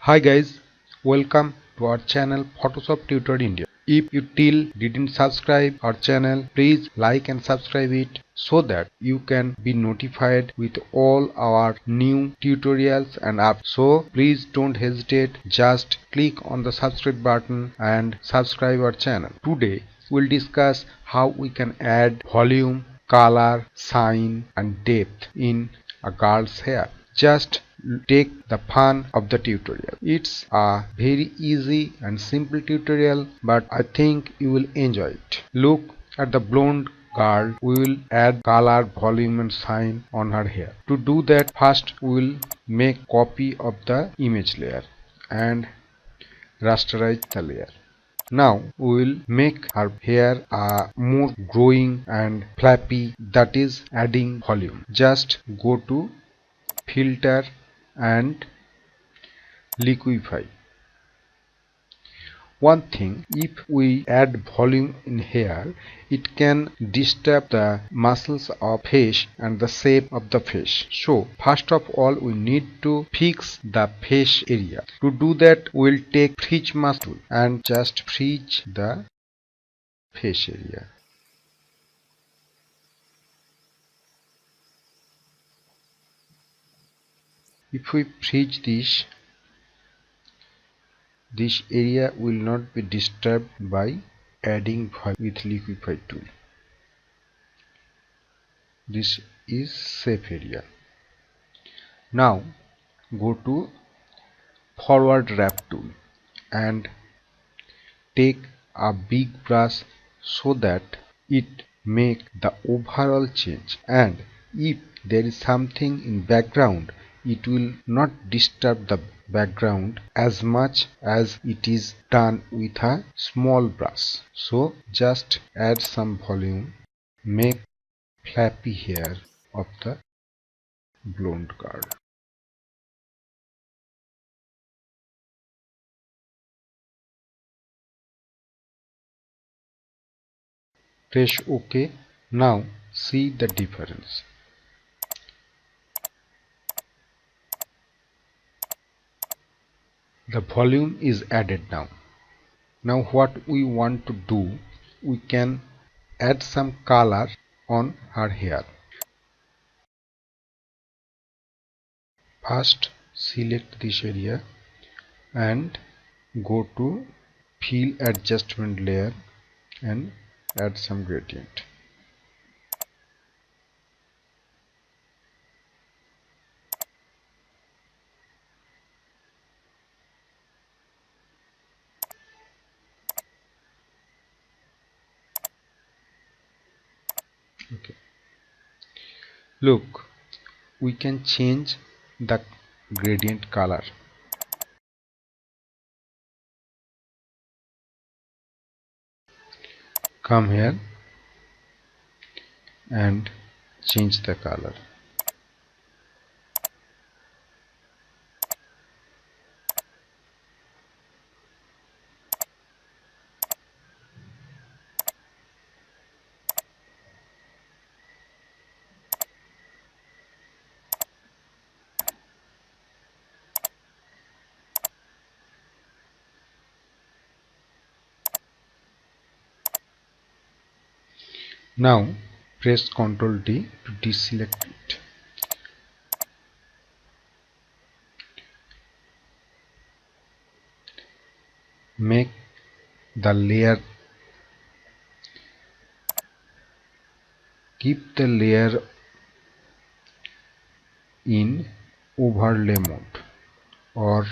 Hi guys, welcome to our channel Photoshop Tutor India. If you till didn't subscribe our channel, please like and subscribe it so that you can be notified with all our new tutorials and apps. So please don't hesitate, just click on the subscribe button and subscribe our channel. Today we'll discuss how we can add volume, color, shine and depth in a girl's hair. Just take the fun of the tutorial. It's a very easy and simple tutorial, but I think you will enjoy it. Look at the blonde girl. We will add color, volume and shine on her hair. To do that, first we will make copy of the image layer and rasterize the layer. Now we will make her hair more growing and flappy, that is adding volume. Just go to filter and liquify. One thing, if we add volume in hair, it can disturb the muscles of face and the shape of the face. So first of all we need to fix the face area. To do that we'll take freeze mask tool and just freeze the face area. If we freeze this area will not be disturbed by adding volume with liquify tool. This is safe area. Now go to forward wrap tool and take a big brush so that it make the overall change, and if there is something in background it will not disturb the background as much as it is done with a small brush. So just add some volume, make flappy hair of the blonde girl. Press OK. Now see the difference. The volume is added now. Now what we want to do, we can add some color on her hair. First select this area and go to fill adjustment layer and add some gradient. Okay. Look, we can change the gradient color. Come here and change the color. Now press Ctrl D to deselect it. Make the layer, keep the layer in overlay mode, or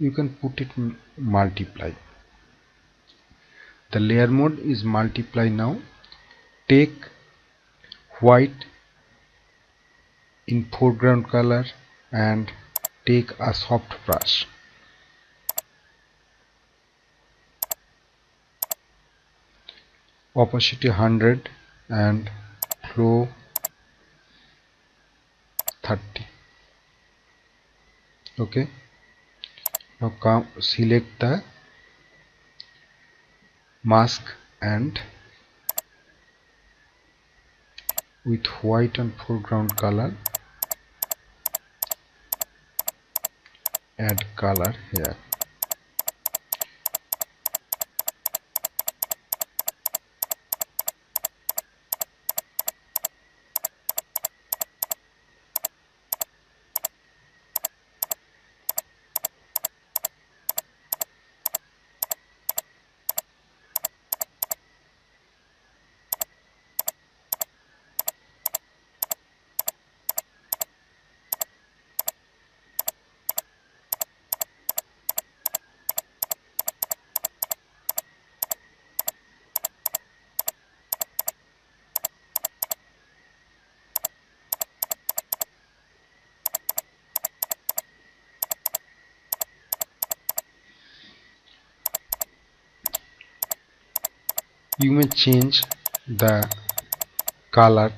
you can put it multiply. The layer mode is multiply. Now take white in foreground color and take a soft brush. Opacity 100 and flow 30. Okay. Now come select the mask and with white and foreground color, add color here. You may change the color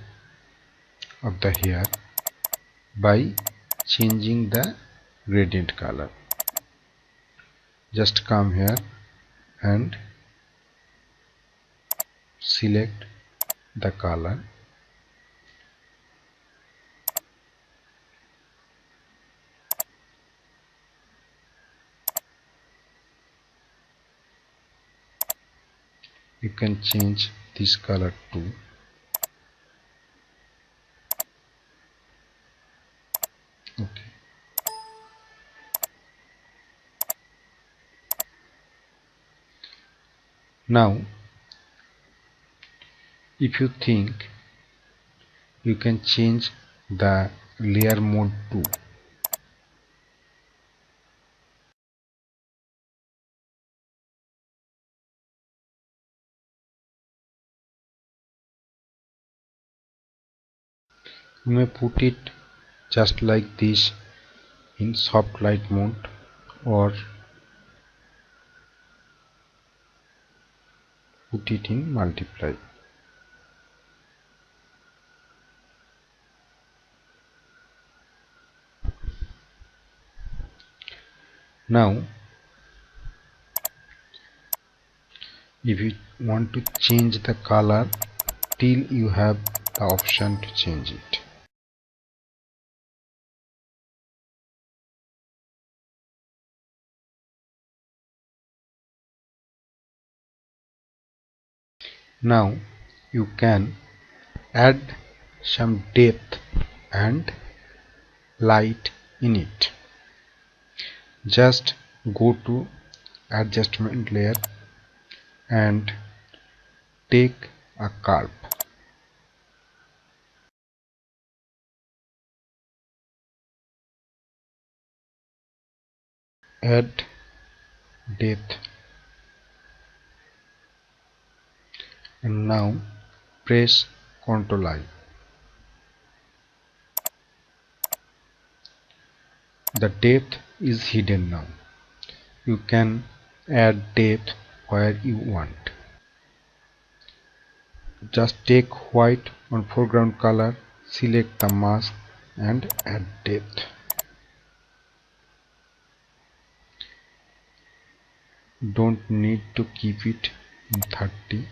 of the hair by changing the gradient color. Just come here and select the color. You can change this color too. Okay. Now if you think, you can change the layer mode too. You may put it just like this in soft light mode, or put it in multiply. Now if you want to change the color, till you have the option to change it. Now you can add some depth and light in it. Just go to adjustment layer and take a curve. Add depth and now press Ctrl I. The depth is hidden now. You can add depth where you want. Just take white on foreground color, select the mask and add depth. Don't need to keep it in 30,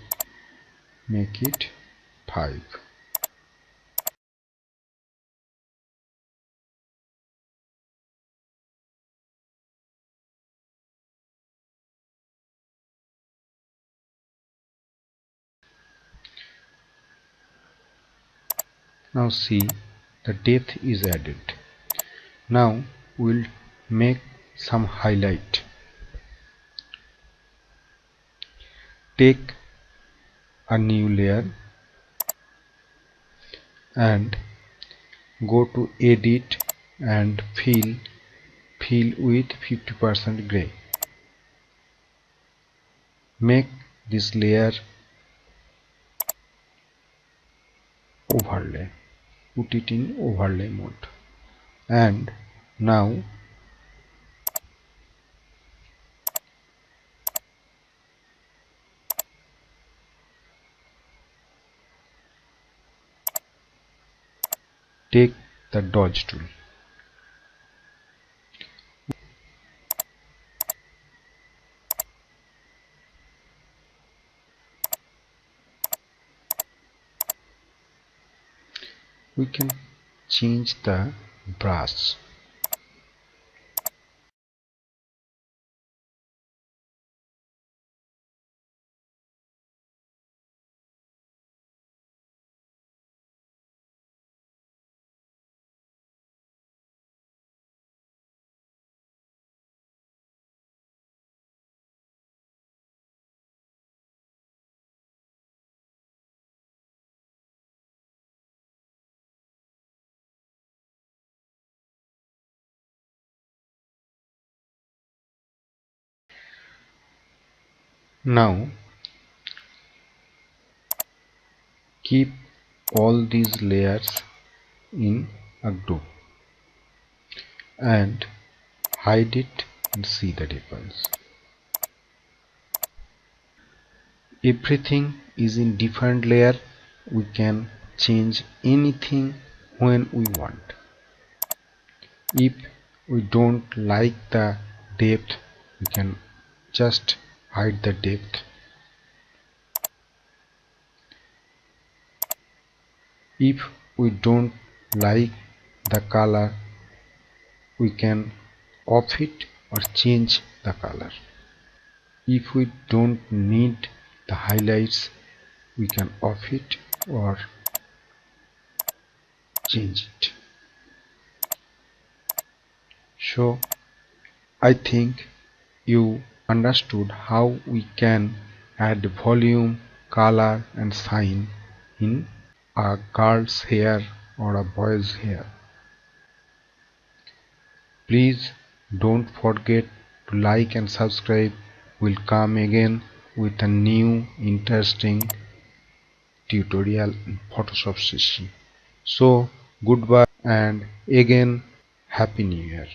make it 5. Now see, the depth is added. Now we'll make some highlight. Take a new layer and go to edit and fill with 50% gray. Make this layer overlay, put it in overlay mode, and now take the dodge tool. we can change the brush. Now keep all these layers in a group and hide it and see the difference. Everything is in different layer. We can change anything when we want. If we don't like the depth, we can just hide the depth. If we don't like the color, we can off it or change the color. If we don't need the highlights, we can off it or change it. So I think you understood how we can add volume, color and shine in a girl's hair or a boy's hair. Please don't forget to like and subscribe. We'll come again with a new interesting tutorial in Photoshop CC. So goodbye and again Happy New Year.